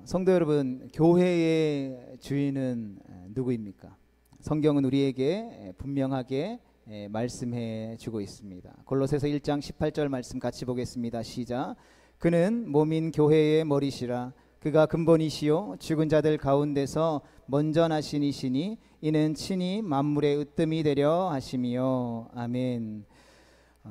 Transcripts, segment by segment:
성도 여러분, 교회의 주인은 누구입니까? 성경은 우리에게 분명하게 말씀해 주고 있습니다. 골로새서 1장 18절 말씀 같이 보겠습니다. 시작. 그는 몸인 교회의 머리시라. 그가 근본이시요 죽은 자들 가운데서 먼저 나신 이시니 이는 친히 만물의 으뜸이 되려 하심이요. 아멘.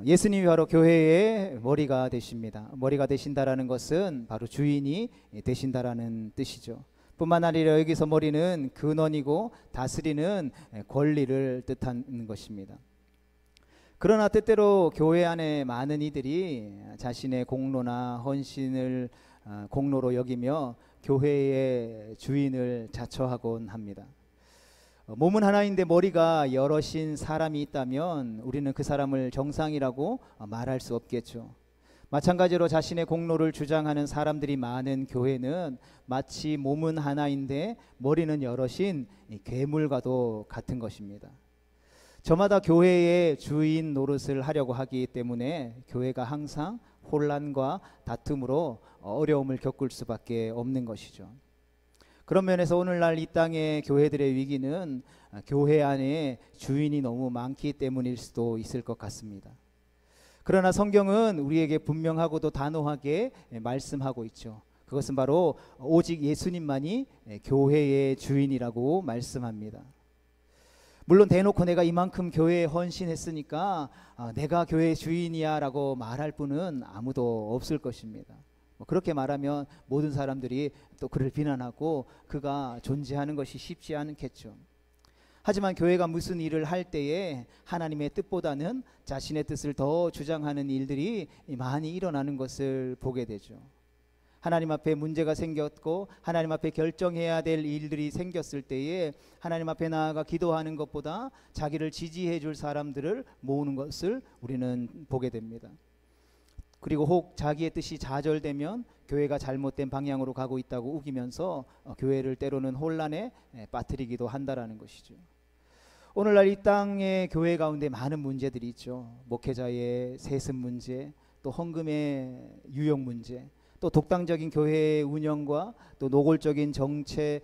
예수님이 바로 교회의 머리가 되십니다. 머리가 되신다라는 것은 바로 주인이 되신다라는 뜻이죠. 뿐만 아니라 여기서 머리는 근원이고 다스리는 권리를 뜻하는 것입니다. 그러나 때때로 교회 안에 많은 이들이 자신의 공로나 헌신을 공로로 여기며 교회의 주인을 자처하곤 합니다. 몸은 하나인데 머리가 여럿인 사람이 있다면 우리는 그 사람을 정상이라고 말할 수 없겠죠. 마찬가지로 자신의 공로를 주장하는 사람들이 많은 교회는 마치 몸은 하나인데 머리는 여럿인 괴물과도 같은 것입니다. 저마다 교회의 주인 노릇을 하려고 하기 때문에 교회가 항상 혼란과 다툼으로 어려움을 겪을 수밖에 없는 것이죠. 그런 면에서 오늘날 이 땅의 교회들의 위기는 교회 안에 주인이 너무 많기 때문일 수도 있을 것 같습니다. 그러나 성경은 우리에게 분명하고도 단호하게 말씀하고 있죠. 그것은 바로 오직 예수님만이 교회의 주인이라고 말씀합니다. 물론 대놓고 내가 이만큼 교회에 헌신했으니까 내가 교회의 주인이야 라고 말할 분은 아무도 없을 것입니다. 그렇게 말하면 모든 사람들이 또 그를 비난하고 그가 존재하는 것이 쉽지 않겠죠. 하지만 교회가 무슨 일을 할 때에 하나님의 뜻보다는 자신의 뜻을 더 주장하는 일들이 많이 일어나는 것을 보게 되죠. 하나님 앞에 문제가 생겼고 하나님 앞에 결정해야 될 일들이 생겼을 때에 하나님 앞에 나아가 기도하는 것보다 자기를 지지해 줄 사람들을 모으는 것을 우리는 보게 됩니다. 그리고 혹 자기의 뜻이 좌절되면 교회가 잘못된 방향으로 가고 있다고 우기면서 교회를 때로는 혼란에 빠뜨리기도 한다라는 것이죠. 오늘날 이 땅의 교회 가운데 많은 문제들이 있죠. 목회자의 세습 문제, 또 헌금의 유용 문제, 또 독단적인 교회의 운영과 또 노골적인 정치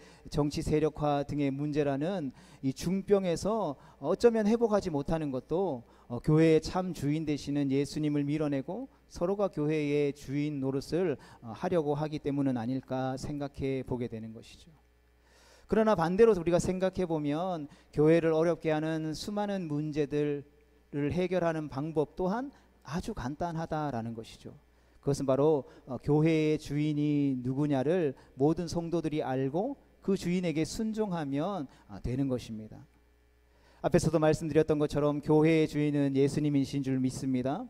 세력화 등의 문제라는 이 중병에서 어쩌면 회복하지 못하는 것도 교회의 참 주인 되시는 예수님을 밀어내고 서로가 교회의 주인 노릇을 하려고 하기 때문은 아닐까 생각해 보게 되는 것이죠. 그러나 반대로 우리가 생각해 보면 교회를 어렵게 하는 수많은 문제들을 해결하는 방법 또한 아주 간단하다라는 것이죠. 그것은 바로 교회의 주인이 누구냐를 모든 성도들이 알고 그 주인에게 순종하면 되는 것입니다. 앞에서도 말씀드렸던 것처럼 교회의 주인은 예수님이신 줄 믿습니다.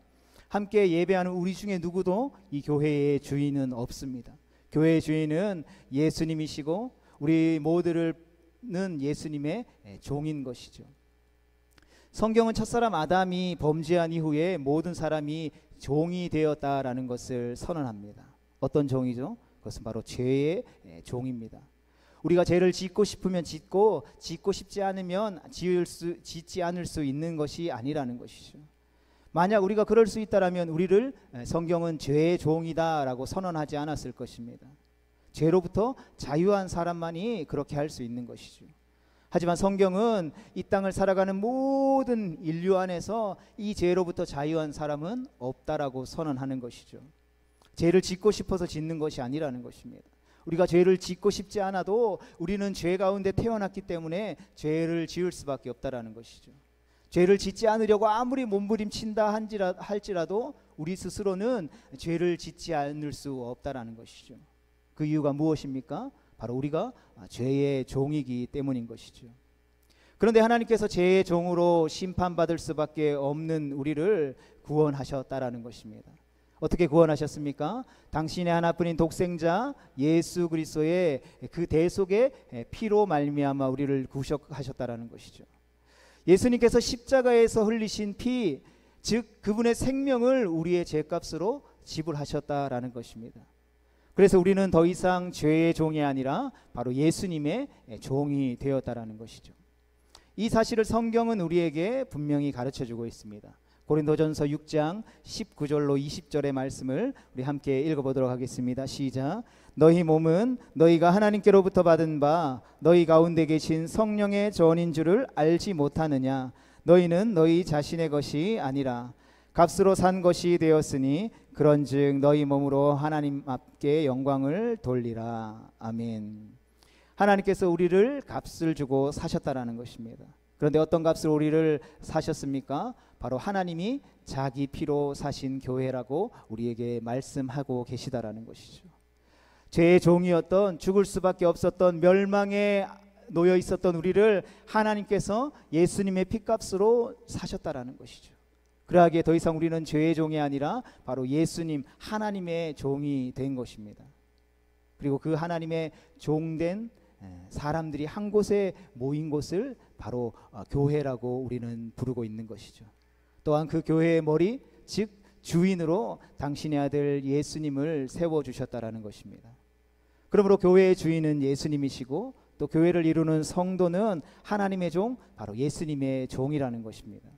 함께 예배하는 우리 중에 누구도 이 교회의 주인은 없습니다. 교회의 주인은 예수님이시고 우리 모두는 예수님의 종인 것이죠. 성경은 첫사람 아담이 범죄한 이후에 모든 사람이 종이 되었다라는 것을 선언합니다. 어떤 종이죠? 그것은 바로 죄의 종입니다. 우리가 죄를 짓고 싶으면 짓고 싶지 않으면 짓지 않을 수 있는 것이 아니라는 것이죠. 만약 우리가 그럴 수 있다라면 우리를 성경은 죄의 종이다라고 선언하지 않았을 것입니다. 죄로부터 자유한 사람만이 그렇게 할 수 있는 것이죠. 하지만 성경은 이 땅을 살아가는 모든 인류 안에서 이 죄로부터 자유한 사람은 없다라고 선언하는 것이죠. 죄를 짓고 싶어서 짓는 것이 아니라는 것입니다. 우리가 죄를 짓고 싶지 않아도 우리는 죄 가운데 태어났기 때문에 죄를 지을 수밖에 없다라는 것이죠. 죄를 짓지 않으려고 아무리 몸부림친다 할지라도 우리 스스로는 죄를 짓지 않을 수 없다라는 것이죠. 그 이유가 무엇입니까? 바로 우리가 죄의 종이기 때문인 것이죠. 그런데 하나님께서 죄의 종으로 심판받을 수밖에 없는 우리를 구원하셨다라는 것입니다. 어떻게 구원하셨습니까? 당신의 하나뿐인 독생자 예수 그리스도의 그 대속의 피로 말미암아 우리를 구속하셨다라는 것이죠. 예수님께서 십자가에서 흘리신 피, 즉 그분의 생명을 우리의 죄값으로 지불하셨다라는 것입니다. 그래서 우리는 더 이상 죄의 종이 아니라 바로 예수님의 종이 되었다라는 것이죠. 이 사실을 성경은 우리에게 분명히 가르쳐주고 있습니다. 고린도전서 6장 19절로 20절의 말씀을 우리 함께 읽어보도록 하겠습니다. 시작. 너희 몸은 너희가 하나님께로부터 받은 바 너희 가운데 계신 성령의 전인 줄을 알지 못하느냐. 너희는 너희 자신의 것이 아니라 값으로 산 것이 되었으니 그런즉 너희 몸으로 하나님 앞에 영광을 돌리라. 아멘. 하나님께서 우리를 값을 주고 사셨다라는 것입니다. 그런데 어떤 값을 우리를 사셨습니까? 바로 하나님이 자기 피로 사신 교회라고 우리에게 말씀하고 계시다라는 것이죠. 죄의 종이었던, 죽을 수밖에 없었던, 멸망에 놓여 있었던 우리를 하나님께서 예수님의 피값으로 사셨다라는 것이죠. 그러하기에 더 이상 우리는 죄의 종이 아니라 바로 예수님 하나님의 종이 된 것입니다. 그리고 그 하나님의 종된 사람들이 한 곳에 모인 곳을 바로 교회라고 우리는 부르고 있는 것이죠. 또한 그 교회의 머리, 즉 주인으로 당신의 아들 예수님을 세워주셨다라는 것입니다. 그러므로 교회의 주인은 예수님이시고 또 교회를 이루는 성도는 하나님의 종, 바로 예수님의 종이라는 것입니다.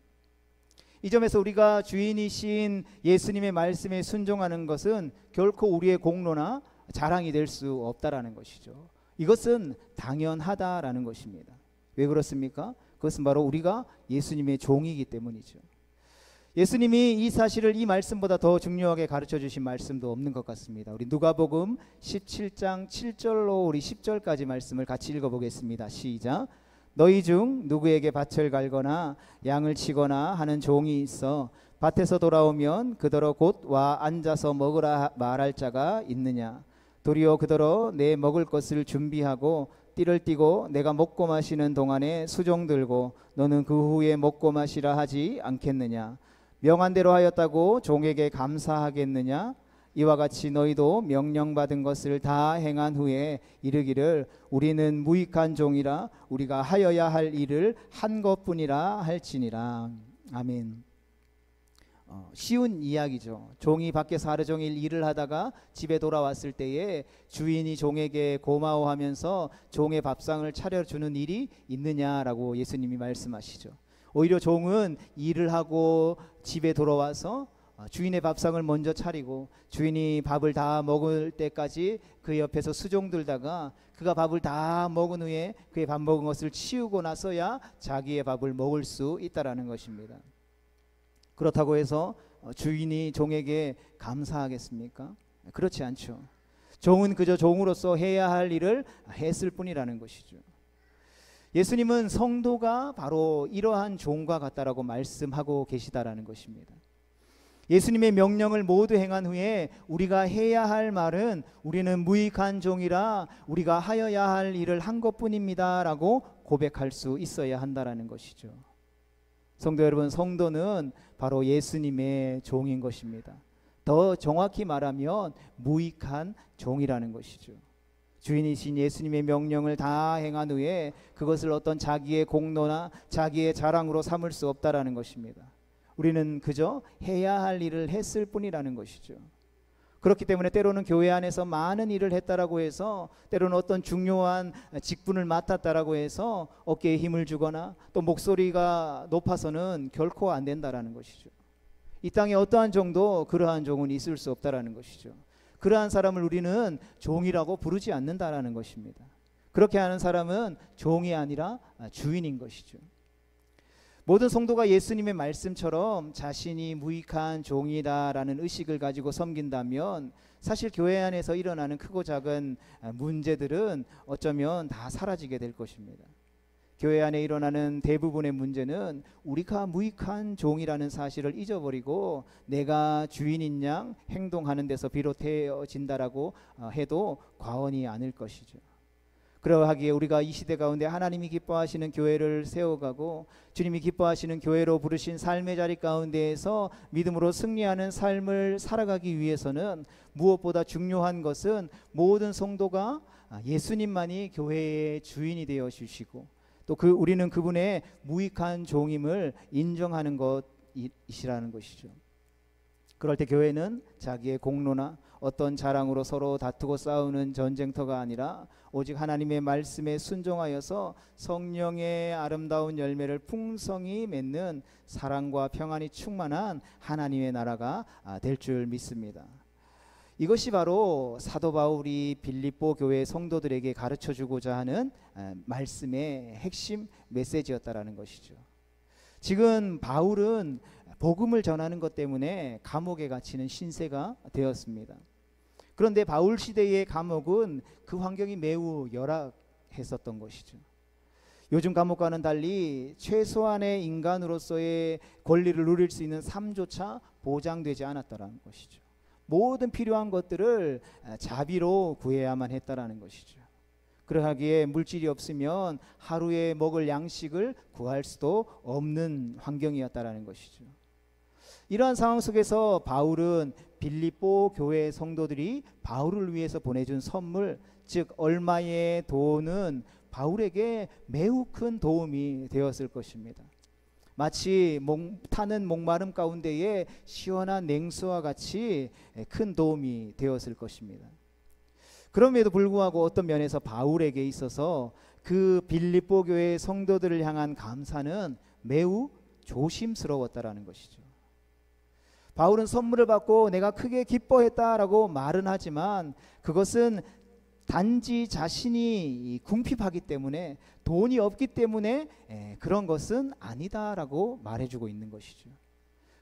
이 점에서 우리가 주인이신 예수님의 말씀에 순종하는 것은 결코 우리의 공로나 자랑이 될 수 없다라는 것이죠. 이것은 당연하다라는 것입니다. 왜 그렇습니까? 그것은 바로 우리가 예수님의 종이기 때문이죠. 예수님이 이 사실을 이 말씀보다 더 중요하게 가르쳐 주신 말씀도 없는 것 같습니다. 우리 누가복음 17장 7절로 우리 10절까지 말씀을 같이 읽어보겠습니다. 시작. 너희 중 누구에게 밭을 갈거나 양을 치거나 하는 종이 있어 밭에서 돌아오면 그더러 곧 와 앉아서 먹으라 말할 자가 있느냐. 도리어 그더러 내 먹을 것을 준비하고 띠를 띠고 내가 먹고 마시는 동안에 수종 들고 너는 그 후에 먹고 마시라 하지 않겠느냐. 명한 대로 하였다고 종에게 감사하겠느냐. 이와 같이 너희도 명령받은 것을 다 행한 후에 이르기를 우리는 무익한 종이라 우리가 하여야 할 일을 한 것뿐이라 할지니라. 아멘. 쉬운 이야기죠. 종이 밖에서 하루 종일 일을 하다가 집에 돌아왔을 때에 주인이 종에게 고마워하면서 종의 밥상을 차려주는 일이 있느냐라고 예수님이 말씀하시죠. 오히려 종은 일을 하고 집에 돌아와서 주인의 밥상을 먼저 차리고 주인이 밥을 다 먹을 때까지 그 옆에서 수종들다가 그가 밥을 다 먹은 후에 그의 밥 먹은 것을 치우고 나서야 자기의 밥을 먹을 수 있다라는 것입니다. 그렇다고 해서 주인이 종에게 감사하겠습니까? 그렇지 않죠. 종은 그저 종으로서 해야 할 일을 했을 뿐이라는 것이죠. 예수님은 성도가 바로 이러한 종과 같다라고 말씀하고 계시다라는 것입니다. 예수님의 명령을 모두 행한 후에 우리가 해야 할 말은 우리는 무익한 종이라 우리가 하여야 할 일을 한 것뿐입니다 라고 고백할 수 있어야 한다라는 것이죠. 성도 여러분, 성도는 바로 예수님의 종인 것입니다. 더 정확히 말하면 무익한 종이라는 것이죠. 주인이신 예수님의 명령을 다 행한 후에 그것을 어떤 자기의 공로나 자기의 자랑으로 삼을 수 없다라는 것입니다. 우리는 그저 해야 할 일을 했을 뿐이라는 것이죠. 그렇기 때문에 때로는 교회 안에서 많은 일을 했다라고 해서, 때로는 어떤 중요한 직분을 맡았다라고 해서 어깨에 힘을 주거나 또 목소리가 높아서는 결코 안 된다라는 것이죠. 이 땅에 어떠한 종도 그러한 종은 있을 수 없다라는 것이죠. 그러한 사람을 우리는 종이라고 부르지 않는다라는 것입니다. 그렇게 하는 사람은 종이 아니라 주인인 것이죠. 모든 성도가 예수님의 말씀처럼 자신이 무익한 종이다라는 의식을 가지고 섬긴다면 사실 교회 안에서 일어나는 크고 작은 문제들은 어쩌면 다 사라지게 될 것입니다. 교회 안에 일어나는 대부분의 문제는 우리가 무익한 종이라는 사실을 잊어버리고 내가 주인인 양 행동하는 데서 비롯되어진다라고 해도 과언이 아닐 것이죠. 그러하기에 우리가 이 시대 가운데 하나님이 기뻐하시는 교회를 세워가고 주님이 기뻐하시는 교회로 부르신 삶의 자리 가운데에서 믿음으로 승리하는 삶을 살아가기 위해서는 무엇보다 중요한 것은 모든 성도가 예수님만이 교회의 주인이 되어 주시고 또 우리는 그분의 무익한 종임을 인정하는 것이라는 것이죠. 그럴 때 교회는 자기의 공로나 어떤 자랑으로 서로 다투고 싸우는 전쟁터가 아니라 오직 하나님의 말씀에 순종하여서 성령의 아름다운 열매를 풍성히 맺는 사랑과 평안이 충만한 하나님의 나라가 될 줄 믿습니다. 이것이 바로 사도 바울이 빌립보 교회 성도들에게 가르쳐주고자 하는 말씀의 핵심 메시지였다라는 것이죠. 지금 바울은 복음을 전하는 것 때문에 감옥에 갇히는 신세가 되었습니다. 그런데 바울 시대의 감옥은 그 환경이 매우 열악했었던 것이죠. 요즘 감옥과는 달리 최소한의 인간으로서의 권리를 누릴 수 있는 삶조차 보장되지 않았다는 것이죠. 모든 필요한 것들을 자비로 구해야만 했다라는 것이죠. 그러하기에 물질이 없으면 하루에 먹을 양식을 구할 수도 없는 환경이었다라는 것이죠. 이러한 상황 속에서 바울은 빌립보 교회 성도들이 바울을 위해서 보내준 선물, 즉 얼마의 돈은 바울에게 매우 큰 도움이 되었을 것입니다. 마치 타는 목마름 가운데에 시원한 냉수와 같이 큰 도움이 되었을 것입니다. 그럼에도 불구하고 어떤 면에서 바울에게 있어서 그 빌립보 교회 성도들을 향한 감사는 매우 조심스러웠다라는 것이죠. 바울은 선물을 받고 내가 크게 기뻐했다라고 말은 하지만 그것은 단지 자신이 궁핍하기 때문에, 돈이 없기 때문에 그런 것은 아니다라고 말해주고 있는 것이죠.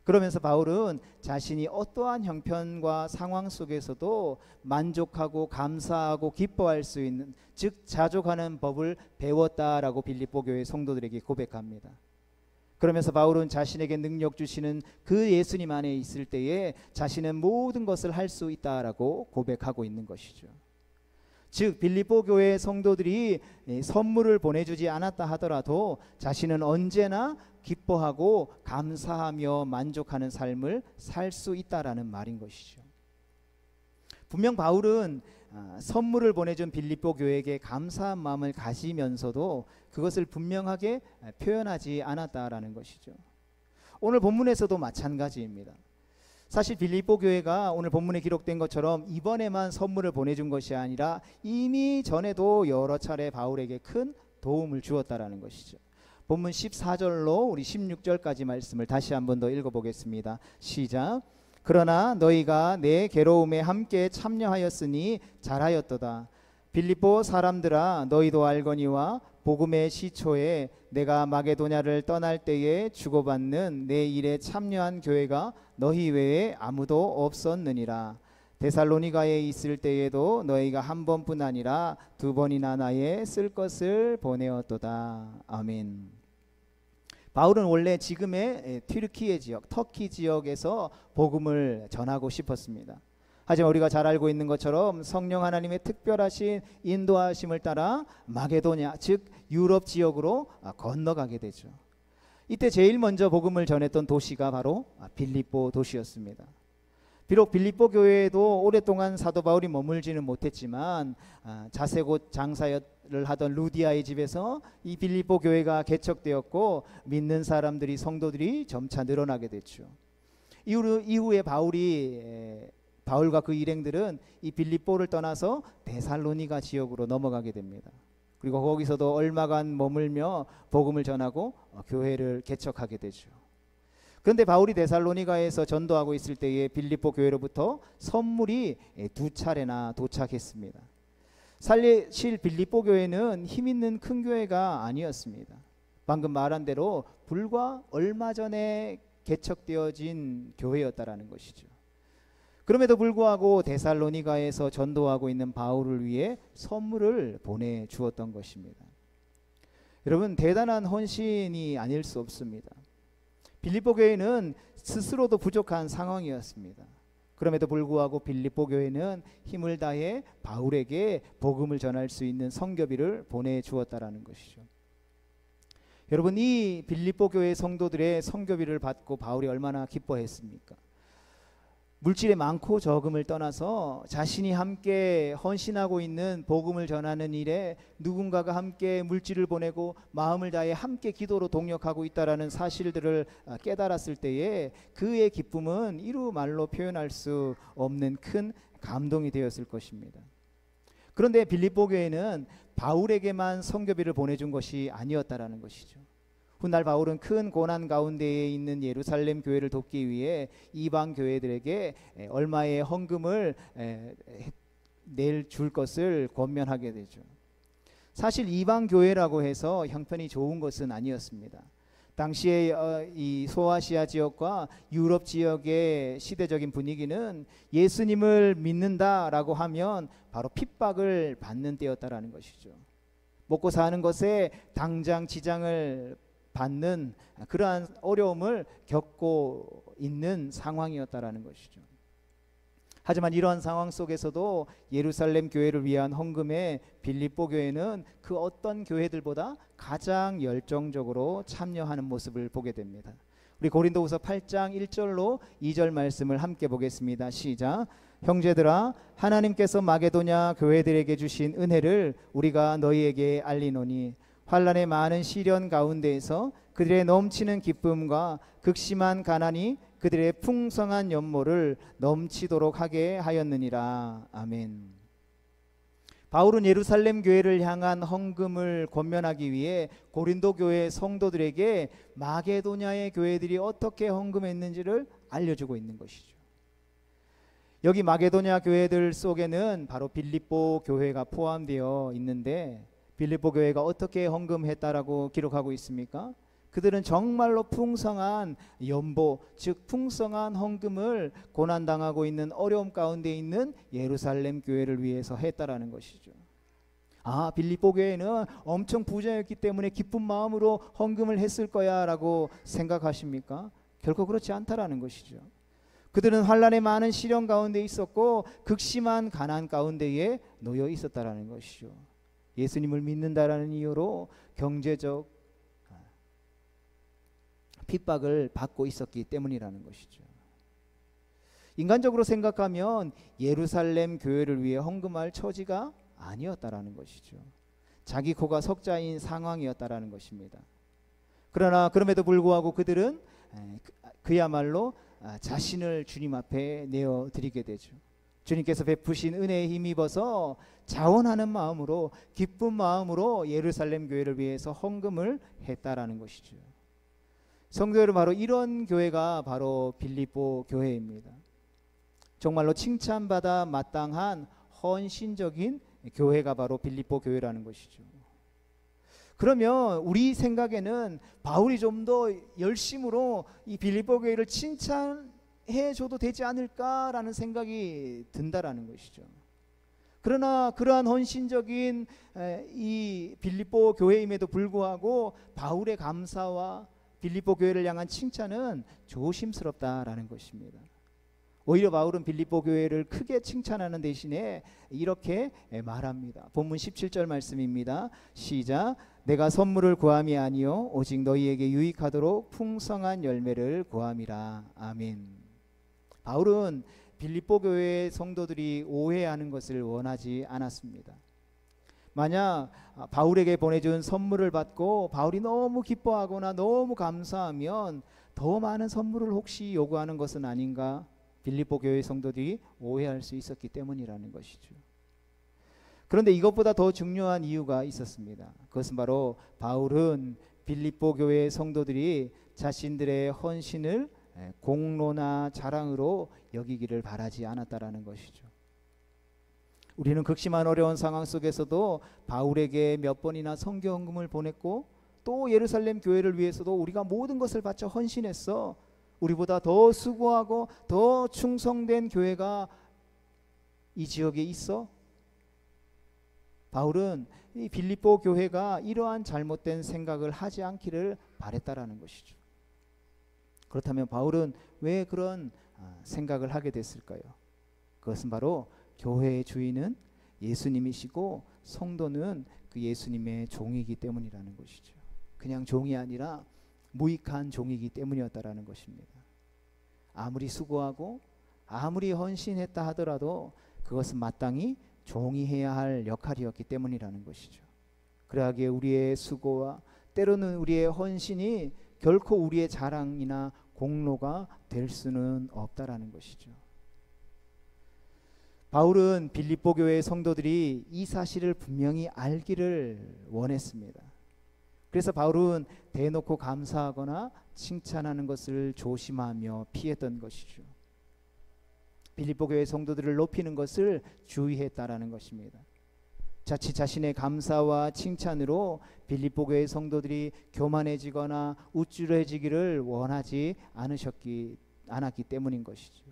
그러면서 바울은 자신이 어떠한 형편과 상황 속에서도 만족하고 감사하고 기뻐할 수 있는, 즉 자족하는 법을 배웠다라고 빌립보 교회 성도들에게 고백합니다. 그러면서 바울은 자신에게 능력 주시는 그 예수님 안에 있을 때에 자신은 모든 것을 할 수 있다라고 고백하고 있는 것이죠. 즉 빌립보 교회 성도들이 선물을 보내주지 않았다 하더라도 자신은 언제나 기뻐하고 감사하며 만족하는 삶을 살 수 있다라는 말인 것이죠. 분명 바울은 선물을 보내준 빌립보 교회에게 감사한 마음을 가지면서도 그것을 분명하게 표현하지 않았다라는 것이죠. 오늘 본문에서도 마찬가지입니다. 사실 빌립보 교회가 오늘 본문에 기록된 것처럼 이번에만 선물을 보내준 것이 아니라 이미 전에도 여러 차례 바울에게 큰 도움을 주었다라는 것이죠. 본문 14절로 우리 16절까지 말씀을 다시 한 번 더 읽어보겠습니다. 시작. 그러나 너희가 내 괴로움에 함께 참여하였으니 잘하였도다. 빌립보 사람들아, 너희도 알거니와 복음의 시초에 내가 마게도냐를 떠날 때에 주고받는 내 일에 참여한 교회가 너희 외에 아무도 없었느니라. 데살로니가에 있을 때에도 너희가 한 번뿐 아니라 두 번이나 나의 쓸 것을 보내었도다. 아멘. 바울은 원래 지금의 튀르키예 지역, 터키 지역에서 복음을 전하고 싶었습니다. 하지만 우리가 잘 알고 있는 것처럼 성령 하나님의 특별하신 인도하심을 따라 마게도냐, 즉 유럽 지역으로 건너가게 되죠. 이때 제일 먼저 복음을 전했던 도시가 바로 빌립보 도시였습니다. 비록 빌립보 교회에도 오랫동안 사도 바울이 머물지는 못했지만 자세곧 장사를 하던 루디아의 집에서 이 빌립보 교회가 개척되었고 믿는 사람들이, 성도들이 점차 늘어나게 됐죠. 이후에 바울과 그 일행들은 이 빌립보를 떠나서 데살로니가 지역으로 넘어가게 됩니다. 그리고 거기서도 얼마간 머물며 복음을 전하고 교회를 개척하게 되죠. 그런데 바울이 데살로니가에서 전도하고 있을 때에 빌립보 교회로부터 선물이 두 차례나 도착했습니다. 사실 빌립보 교회는 힘있는 큰 교회가 아니었습니다. 방금 말한 대로 불과 얼마 전에 개척되어진 교회였다라는 것이죠. 그럼에도 불구하고 데살로니가에서 전도하고 있는 바울을 위해 선물을 보내주었던 것입니다. 여러분, 대단한 헌신이 아닐 수 없습니다. 빌립보 교회는 스스로도 부족한 상황이었습니다. 그럼에도 불구하고 빌립보 교회는 힘을 다해 바울에게 복음을 전할 수 있는 선교비를 보내주었다라는 것이죠. 여러분, 이 빌립보 교회 성도들의 선교비를 받고 바울이 얼마나 기뻐했습니까? 물질의 많고 적음을 떠나서 자신이 함께 헌신하고 있는 복음을 전하는 일에 누군가가 함께 물질을 보내고 마음을 다해 함께 기도로 동력하고 있다라는 사실들을 깨달았을 때에 그의 기쁨은 이루 말로 표현할 수 없는 큰 감동이 되었을 것입니다. 그런데 빌립보 교회는 바울에게만 선교비를 보내준 것이 아니었다라는 것이죠. 훗날 바울은 큰 고난 가운데에 있는 예루살렘 교회를 돕기 위해 이방 교회들에게 얼마의 헌금을 줄 것을 권면하게 되죠. 사실 이방 교회라고 해서 형편이 좋은 것은 아니었습니다. 당시에 이 소아시아 지역과 유럽 지역의 시대적인 분위기는 예수님을 믿는다라고 하면 바로 핍박을 받는 때였다라는 것이죠. 먹고 사는 것에 당장 지장을 받는 그러한 어려움을 겪고 있는 상황이었다라는 것이죠. 하지만 이러한 상황 속에서도 예루살렘 교회를 위한 헌금에 빌립보 교회는 그 어떤 교회들보다 가장 열정적으로 참여하는 모습을 보게 됩니다. 우리 고린도후서 8장 1절로 2절 말씀을 함께 보겠습니다. 시작. 형제들아, 하나님께서 마게도냐 교회들에게 주신 은혜를 우리가 너희에게 알리노니 환난의 많은 시련 가운데에서 그들의 넘치는 기쁨과 극심한 가난이 그들의 풍성한 연모를 넘치도록 하게 하였느니라. 아멘. 바울은 예루살렘 교회를 향한 헌금을 권면하기 위해 고린도 교회 성도들에게 마게도냐의 교회들이 어떻게 헌금했는지를 알려주고 있는 것이죠. 여기 마게도냐 교회들 속에는 바로 빌립보 교회가 포함되어 있는데 빌립보 교회가 어떻게 헌금했다라고 기록하고 있습니까? 그들은 정말로 풍성한 연보, 즉 풍성한 헌금을 고난당하고 있는 어려움 가운데 있는 예루살렘 교회를 위해서 했다라는 것이죠. 아, 빌립보 교회는 엄청 부자였기 때문에 기쁜 마음으로 헌금을 했을 거야 라고 생각하십니까? 결코 그렇지 않다라는 것이죠. 그들은 환난의 많은 시련 가운데 있었고 극심한 가난 가운데에 놓여 있었다라는 것이죠. 예수님을 믿는다라는 이유로 경제적 핍박을 받고 있었기 때문이라는 것이죠. 인간적으로 생각하면 예루살렘 교회를 위해 헌금할 처지가 아니었다라는 것이죠. 자기 코가 석자인 상황이었다라는 것입니다. 그러나 그럼에도 불구하고 그들은 그야말로 자신을 주님 앞에 내어드리게 되죠. 주님께서 베푸신 은혜에 힘입어서 자원하는 마음으로 기쁜 마음으로 예루살렘 교회를 위해서 헌금을 했다라는 것이죠. 성도 여러분, 바로 이런 교회가 바로 빌립보 교회입니다. 정말로 칭찬받아 마땅한 헌신적인 교회가 바로 빌립보 교회라는 것이죠. 그러면 우리 생각에는 바울이 좀 더 열심으로 이 빌립보 교회를 칭찬해 줘도 되지 않을까라는 생각이 든다라는 것이죠. 그러나 그러한 헌신적인 이 빌립보 교회임에도 불구하고 바울의 감사와 빌립보 교회를 향한 칭찬은 조심스럽다라는 것입니다. 오히려 바울은 빌립보 교회를 크게 칭찬하는 대신에 이렇게 말합니다. 본문 17절 말씀입니다. 시작. 내가 선물을 구함이 아니요 오직 너희에게 유익하도록 풍성한 열매를 구함이라. 아멘. 바울은 빌립보 교회의 성도들이 오해하는 것을 원하지 않았습니다. 만약 바울에게 보내준 선물을 받고 바울이 너무 기뻐하거나 너무 감사하면 더 많은 선물을 혹시 요구하는 것은 아닌가 빌립보 교회 성도들이 오해할 수 있었기 때문이라는 것이죠. 그런데 이것보다 더 중요한 이유가 있었습니다. 그것은 바로 바울은 빌립보 교회 성도들이 자신들의 헌신을 공로나 자랑으로 여기기를 바라지 않았다라는 것이죠. 우리는 극심한 어려운 상황 속에서도 바울에게 몇 번이나 선교 헌금을 보냈고 또 예루살렘 교회를 위해서도 우리가 모든 것을 바쳐 헌신했어. 우리보다 더 수고하고 더 충성된 교회가 이 지역에 있어? 바울은 이 빌립보 교회가 이러한 잘못된 생각을 하지 않기를 바랬다라는 것이죠. 그렇다면 바울은 왜 그런 생각을 하게 됐을까요? 그것은 바로 교회의 주인은 예수님이시고 성도는 그 예수님의 종이기 때문이라는 것이죠. 그냥 종이 아니라 무익한 종이기 때문이었다라는 것입니다. 아무리 수고하고 아무리 헌신했다 하더라도 그것은 마땅히 종이 해야 할 역할이었기 때문이라는 것이죠. 그러하기에 우리의 수고와 때로는 우리의 헌신이 결코 우리의 자랑이나 공로가 될 수는 없다라는 것이죠. 바울은 빌립보 교회의 성도들이 이 사실을 분명히 알기를 원했습니다. 그래서 바울은 대놓고 감사하거나 칭찬하는 것을 조심하며 피했던 것이죠. 빌립보 교회 성도들을 높이는 것을 주의했다라는 것입니다. 자칫 자신의 감사와 칭찬으로 빌립보 교회 성도들이 교만해지거나 우쭐해지기를 원하지 않았기 때문인 것이죠.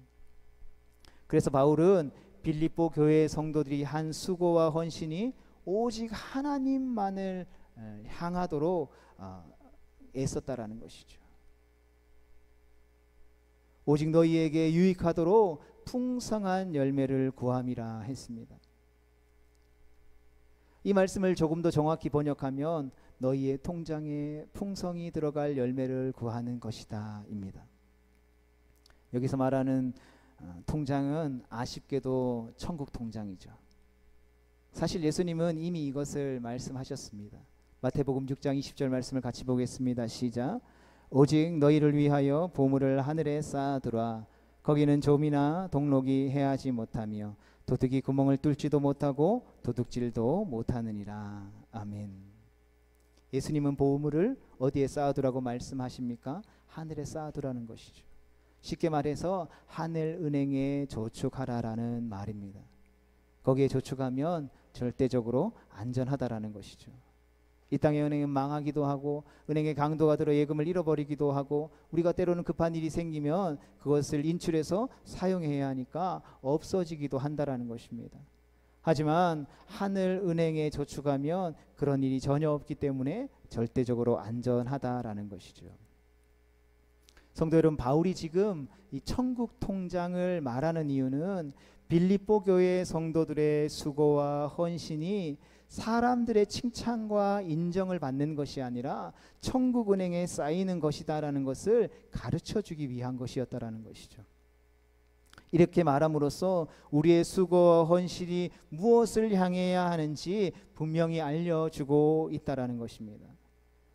그래서 바울은 빌립보 교회 성도들이 한 수고와 헌신이 오직 하나님만을 향하도록 애썼다라는 것이죠. 오직 너희에게 유익하도록 풍성한 열매를 구함이라 했습니다. 이 말씀을 조금 더 정확히 번역하면 너희의 통장에 풍성이 들어갈 열매를 구하는 것이다 입니다. 여기서 말하는 통장은 아쉽게도 천국 통장이죠. 사실 예수님은 이미 이것을 말씀하셨습니다. 마태복음 6장 20절 말씀을 같이 보겠습니다. 시작. 오직 너희를 위하여 보물을 하늘에 쌓아두라. 거기는 좀이나 동록이 해하지 못하며 도둑이 구멍을 뚫지도 못하고 도둑질도 못하느니라. 아멘. 예수님은 보물을 어디에 쌓아두라고 말씀하십니까? 하늘에 쌓아두라는 것이죠. 쉽게 말해서 하늘 은행에 저축하라라는 말입니다. 거기에 저축하면 절대적으로 안전하다라는 것이죠. 이 땅의 은행은 망하기도 하고 은행의 강도가 들어 예금을 잃어버리기도 하고 우리가 때로는 급한 일이 생기면 그것을 인출해서 사용해야 하니까 없어지기도 한다라는 것입니다. 하지만 하늘 은행에 저축하면 그런 일이 전혀 없기 때문에 절대적으로 안전하다라는 것이죠. 성도 여러분, 바울이 지금 이 천국 통장을 말하는 이유는 빌립보 교회 성도들의 수고와 헌신이 사람들의 칭찬과 인정을 받는 것이 아니라 천국 은행에 쌓이는 것이다라는 것을 가르쳐 주기 위한 것이었다라는 것이죠. 이렇게 말함으로써 우리의 수고와 헌신이 무엇을 향해야 하는지 분명히 알려주고 있다라는 것입니다.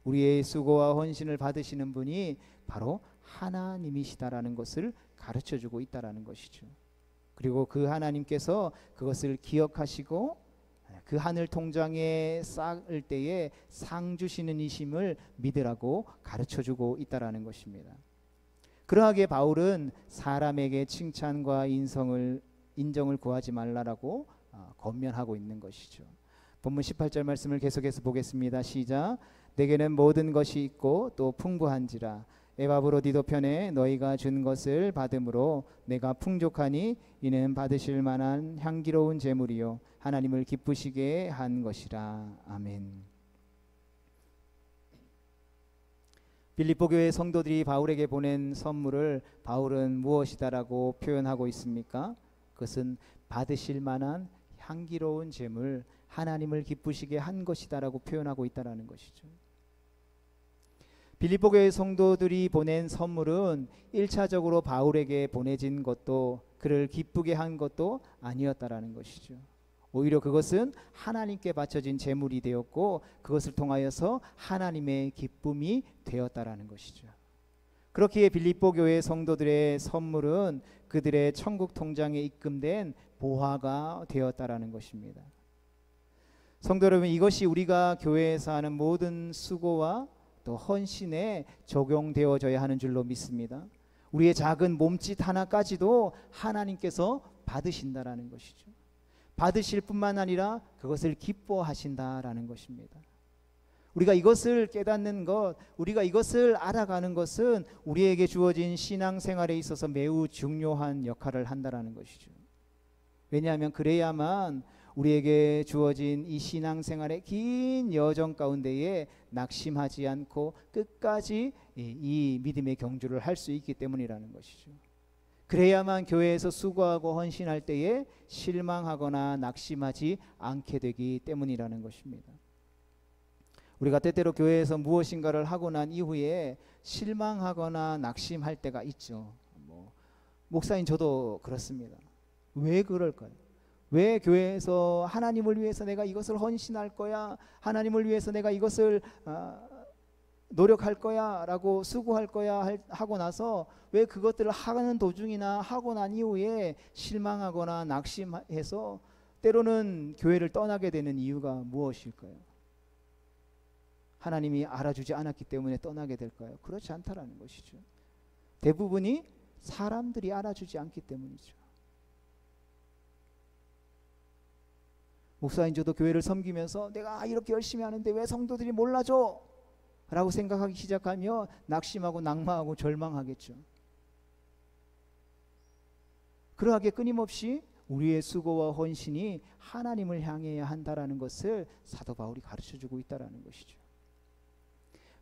우리의 수고와 헌신을 받으시는 분이 바로 하나님이시다라는 것을 가르쳐주고 있다라는 것이죠. 그리고 그 하나님께서 그것을 기억하시고 그 하늘 통장에 쌓을 때에 상 주시는 이심을 믿으라고 가르쳐주고 있다라는 것입니다. 그러하기에 바울은 사람에게 칭찬과 인정을 구하지 말라라고 권면하고 있는 것이죠. 본문 18절 말씀을 계속해서 보겠습니다. 시작. 내게는 모든 것이 있고 또 풍부한지라 에바브로디도 편에 너희가 준 것을 받음으로 내가 풍족하니 이는 받으실 만한 향기로운 제물이요 하나님을 기쁘시게 한 것이라. 아멘. 빌립보 교회 성도들이 바울에게 보낸 선물을 바울은 무엇이다라고 표현하고 있습니까? 그것은 받으실 만한 향기로운 제물, 하나님을 기쁘시게 한 것이다라고 표현하고 있다라는 것이죠. 빌립보 교회 성도들이 보낸 선물은 1차적으로 바울에게 보내진 것도 그를 기쁘게 한 것도 아니었다라는 것이죠. 오히려 그것은 하나님께 바쳐진 제물이 되었고 그것을 통하여서 하나님의 기쁨이 되었다라는 것이죠. 그렇기에 빌립보 교회 성도들의 선물은 그들의 천국 통장에 입금된 보화가 되었다라는 것입니다. 성도 여러분, 이것이 우리가 교회에서 하는 모든 수고와 또 헌신에 적용되어져야 하는 줄로 믿습니다. 우리의 작은 몸짓 하나까지도 하나님께서 받으신다라는 것이죠. 받으실 뿐만 아니라 그것을 기뻐하신다라는 것입니다. 우리가 이것을 깨닫는 것, 우리가 이것을 알아가는 것은 우리에게 주어진 신앙생활에 있어서 매우 중요한 역할을 한다라는 것이죠. 왜냐하면 그래야만 우리에게 주어진 이 신앙생활의 긴 여정 가운데에 낙심하지 않고 끝까지 이 믿음의 경주를 할 수 있기 때문이라는 것이죠. 그래야만 교회에서 수고하고 헌신할 때에 실망하거나 낙심하지 않게 되기 때문이라는 것입니다. 우리가 때때로 교회에서 무엇인가를 하고 난 이후에 실망하거나 낙심할 때가 있죠. 목사인 저도 그렇습니다. 왜 그럴까요? 왜 교회에서 하나님을 위해서 내가 이것을 헌신할 거야, 하나님을 위해서 내가 이것을 노력할 거야 라고 수고할 거야 하고 나서 왜 그것들을 하는 도중이나 하고 난 이후에 실망하거나 낙심해서 때로는 교회를 떠나게 되는 이유가 무엇일까요? 하나님이 알아주지 않았기 때문에 떠나게 될까요? 그렇지 않다라는 것이죠. 대부분이 사람들이 알아주지 않기 때문이죠. 목사인 저도 교회를 섬기면서 내가 이렇게 열심히 하는데 왜 성도들이 몰라줘? 라고 생각하기 시작하며 낙심하고 낙마하고 절망하겠죠. 그러하게 끊임없이 우리의 수고와 헌신이 하나님을 향해야 한다라는 것을 사도 바울이 가르쳐주고 있다라는 것이죠.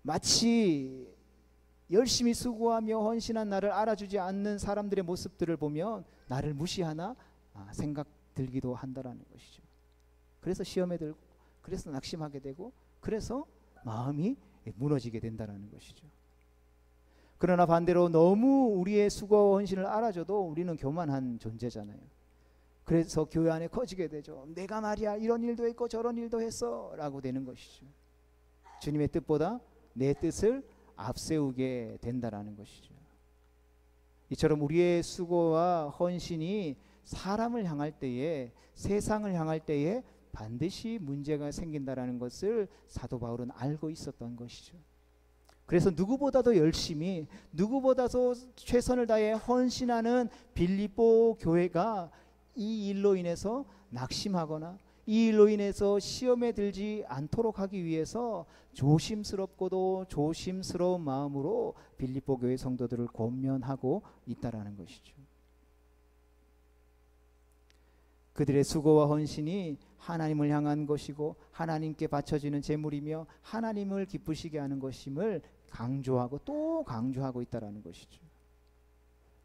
마치 열심히 수고하며 헌신한 나를 알아주지 않는 사람들의 모습들을 보면 나를 무시하나 생각 들기도 한다라는 것이죠. 그래서 시험에 들고, 그래서 낙심하게 되고, 그래서 마음이 무너지게 된다는 것이죠. 그러나 반대로 너무 우리의 수고와 헌신을 알아줘도 우리는 교만한 존재잖아요. 그래서 교회 안에 커지게 되죠. 내가 말이야 이런 일도 했고 저런 일도 했어 라고 되는 것이죠. 주님의 뜻보다 내 뜻을 앞세우게 된다라는 것이죠. 이처럼 우리의 수고와 헌신이 사람을 향할 때에, 세상을 향할 때에 반드시 문제가 생긴다라는 것을 사도 바울은 알고 있었던 것이죠. 그래서 누구보다도 열심히, 누구보다도 최선을 다해 헌신하는 빌립보 교회가 이 일로 인해서 낙심하거나 이 일로 인해서 시험에 들지 않도록 하기 위해서 조심스럽고도 조심스러운 마음으로 빌립보 교회 성도들을 권면하고 있다라는 것이죠. 그들의 수고와 헌신이 하나님을 향한 것이고 하나님께 바쳐지는 제물이며 하나님을 기쁘시게 하는 것임을 강조하고 또 강조하고 있다라는 것이죠.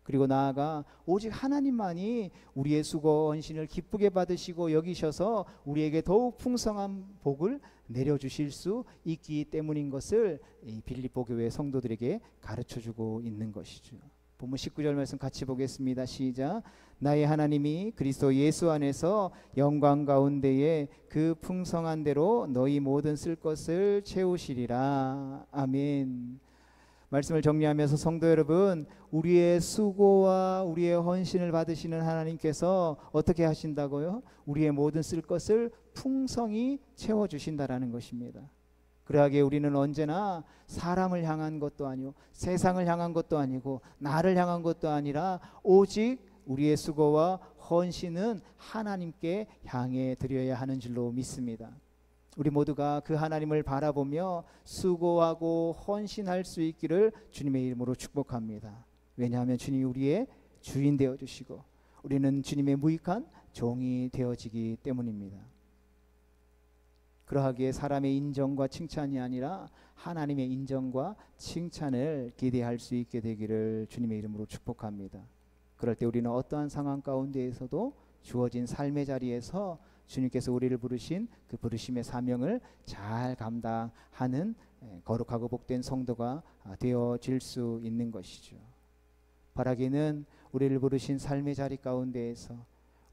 그리고 나아가 오직 하나님만이 우리의 수고 헌신을 기쁘게 받으시고 여기셔서 우리에게 더욱 풍성한 복을 내려주실 수 있기 때문인 것을 이 빌립보 교회 성도들에게 가르쳐주고 있는 것이죠. 본문 19절 말씀 같이 보겠습니다. 시작. 나의 하나님이 그리스도 예수 안에서 영광 가운데에 그 풍성한 대로 너희 모든 쓸 것을 채우시리라. 아멘. 말씀을 정리하면서 성도 여러분, 우리의 수고와 우리의 헌신을 받으시는 하나님께서 어떻게 하신다고요? 우리의 모든 쓸 것을 풍성히 채워주신다라는 것입니다. 그러하기에 우리는 언제나 사람을 향한 것도 아니고 세상을 향한 것도 아니고 나를 향한 것도 아니라 오직 우리의 수고와 헌신은 하나님께 향해 드려야 하는 줄로 믿습니다. 우리 모두가 그 하나님을 바라보며 수고하고 헌신할 수 있기를 주님의 이름으로 축복합니다. 왜냐하면 주님이 우리의 주인 되어주시고 우리는 주님의 무익한 종이 되어지기 때문입니다. 그러하기에 사람의 인정과 칭찬이 아니라 하나님의 인정과 칭찬을 기대할 수 있게 되기를 주님의 이름으로 축복합니다. 그럴 때 우리는 어떠한 상황 가운데에서도 주어진 삶의 자리에서 주님께서 우리를 부르신 그 부르심의 사명을 잘 감당하는 거룩하고 복된 성도가 되어질 수 있는 것이죠. 바라기는 우리를 부르신 삶의 자리 가운데에서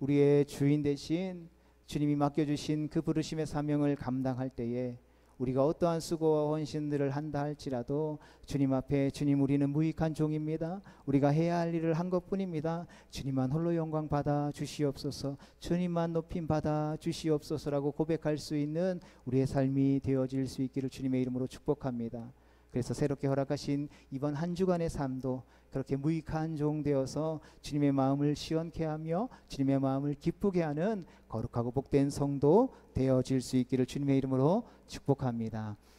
우리의 주인 되신 주님이 맡겨주신 그 부르심의 사명을 감당할 때에 우리가 어떠한 수고와 헌신들을 한다 할지라도 주님 앞에 주님 우리는 무익한 종입니다. 우리가 해야 할 일을 한 것뿐입니다. 주님만 홀로 영광 받아 주시옵소서, 주님만 높임 받아 주시옵소서라고 고백할 수 있는 우리의 삶이 되어질 수 있기를 주님의 이름으로 축복합니다. 그래서 새롭게 허락하신 이번 한 주간의 삶도 그렇게 무익한 종 되어서 주님의 마음을 시원케 하며 주님의 마음을 기쁘게 하는 거룩하고 복된 성도 되어질 수 있기를 주님의 이름으로 축복합니다.